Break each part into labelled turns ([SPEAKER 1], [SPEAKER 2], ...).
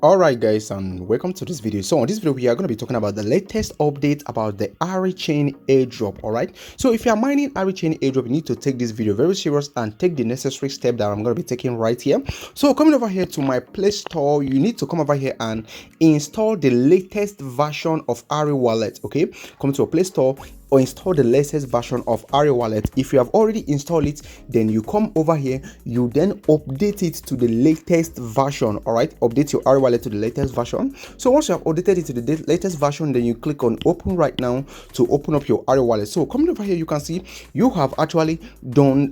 [SPEAKER 1] Alright guys, and welcome to this video. So on this video we are going to be talking about the latest update about the ari-chain airdrop. Alright, so if you are mining ari-chain airdrop, you need to take this video very serious and take the necessary step that I'm going to be taking right here. So coming over here to my Play Store, you need to come over here and install the latest version of ari-wallet. Okay, come to a Play Store or install the latest version of ari-wallet. If you have already installed it, then you come over here, you then update it to the latest version. All right, update your ari-wallet to the latest version. So once you have updated it to the latest version, then you click on open right now to open up your ari-wallet. So coming over here, you can see you have actually done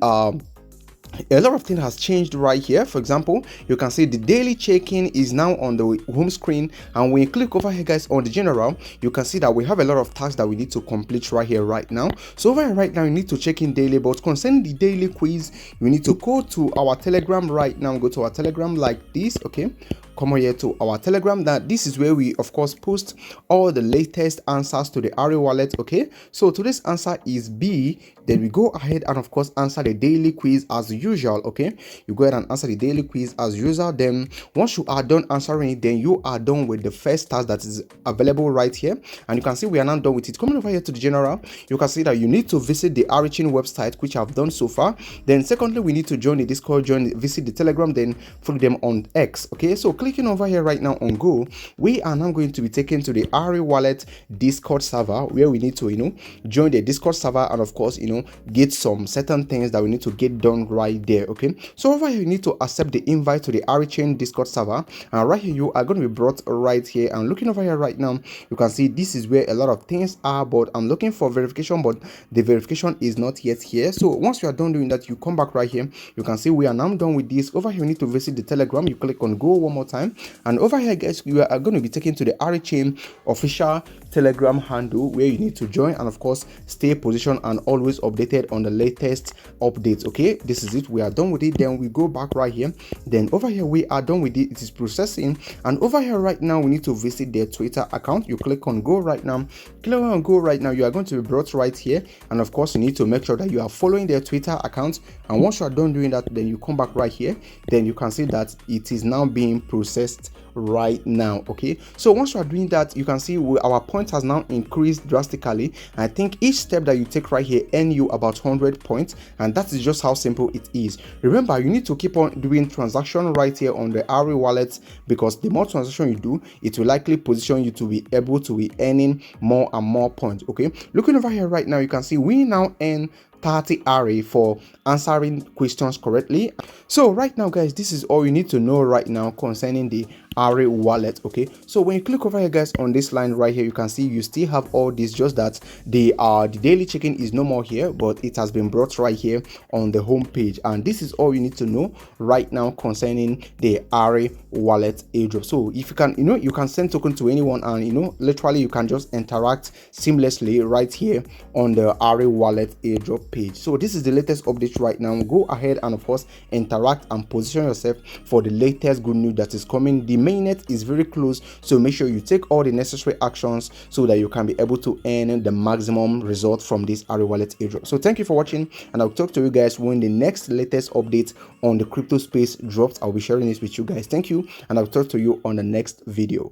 [SPEAKER 1] a lot of things has changed right here. For example, you can see the daily check-in is now on the home screen, and when you click over here guys on the general, you can see that we have a lot of tasks that we need to complete right here right now. So over here right now, you need to check in daily, but concerning the daily quiz, you need to go to our Telegram right now. Go to our Telegram like this. Okay, come over here to our Telegram. That this is where we of course post all the latest answers to the ari-wallet. Okay, so today's answer is B. Then we go ahead and of course answer the daily quiz as usual. Okay, you go ahead and answer the daily quiz as usual. Then once you are done answering it, then you are done with the first task that is available right here, and you can see we are now done with it. Coming over here to the general, you can see that you need to visit the ari-chain website, which I've done so far. Then secondly, we need to join the Discord, visit the Telegram, then follow them on X. Okay, so clicking over here right now on Go, we are now going to be taken to the ari-wallet Discord server, where we need to join the Discord server and of course get some certain things that we need to get done right there. Okay, so over here you need to accept the invite to the ari-chain Discord server, and right here you are going to be brought right here. And looking over here right now, you can see this is where a lot of things are, but I'm looking for verification, but the verification is not yet here. So once you are done doing that, you come back right here. You can see we are now done with this. Over here you need to visit the Telegram. You click on Go one more time, and over here guys, you are going to be taken to the ari-chain official Telegram handle, where you need to join and of course stay positioned and always updated on the latest updates. Okay, this is it, we are done with it. Then we go back right here, then over here we are done with it, it is processing. And over here right now we need to visit their Twitter account. You click on Go right now. Click on Go right now, you are going to be brought right here, and of course you need to make sure that you are following their Twitter account. And once you are done doing that, then you come back right here, then you can see that it is now being processed right now. Okay, so once you are doing that, you can see our points has now increased drastically. I think each step that you take right here earn you about 100 points, and that is just how simple it is. Remember, you need to keep on doing transaction right here on the ari-wallet, because the more transaction you do, it will likely position you to be able to be earning more and more points. Okay, looking over here right now, you can see we now earn 30 ari for answering questions correctly. So right now guys, this is all you need to know right now concerning the ari-wallet. Okay, so when you click over here guys on this line right here, you can see you still have all this, just that the daily check-in is no more here, but it has been brought right here on the home page. And this is all you need to know right now concerning the ari-wallet airdrop. So if you can you can send token to anyone, and literally you can just interact seamlessly right here on the ari-wallet airdrop page. So this is the latest update right now. Go ahead and of course interact and position yourself for the latest good news that is coming. The mainnet is very close, so make sure you take all the necessary actions so that you can be able to earn the maximum result from this ari-wallet airdrop. So thank you for watching, and I'll talk to you guys when the next latest update on the crypto space drops. I'll be sharing this with you guys. Thank you, and I'll talk to you on the next video.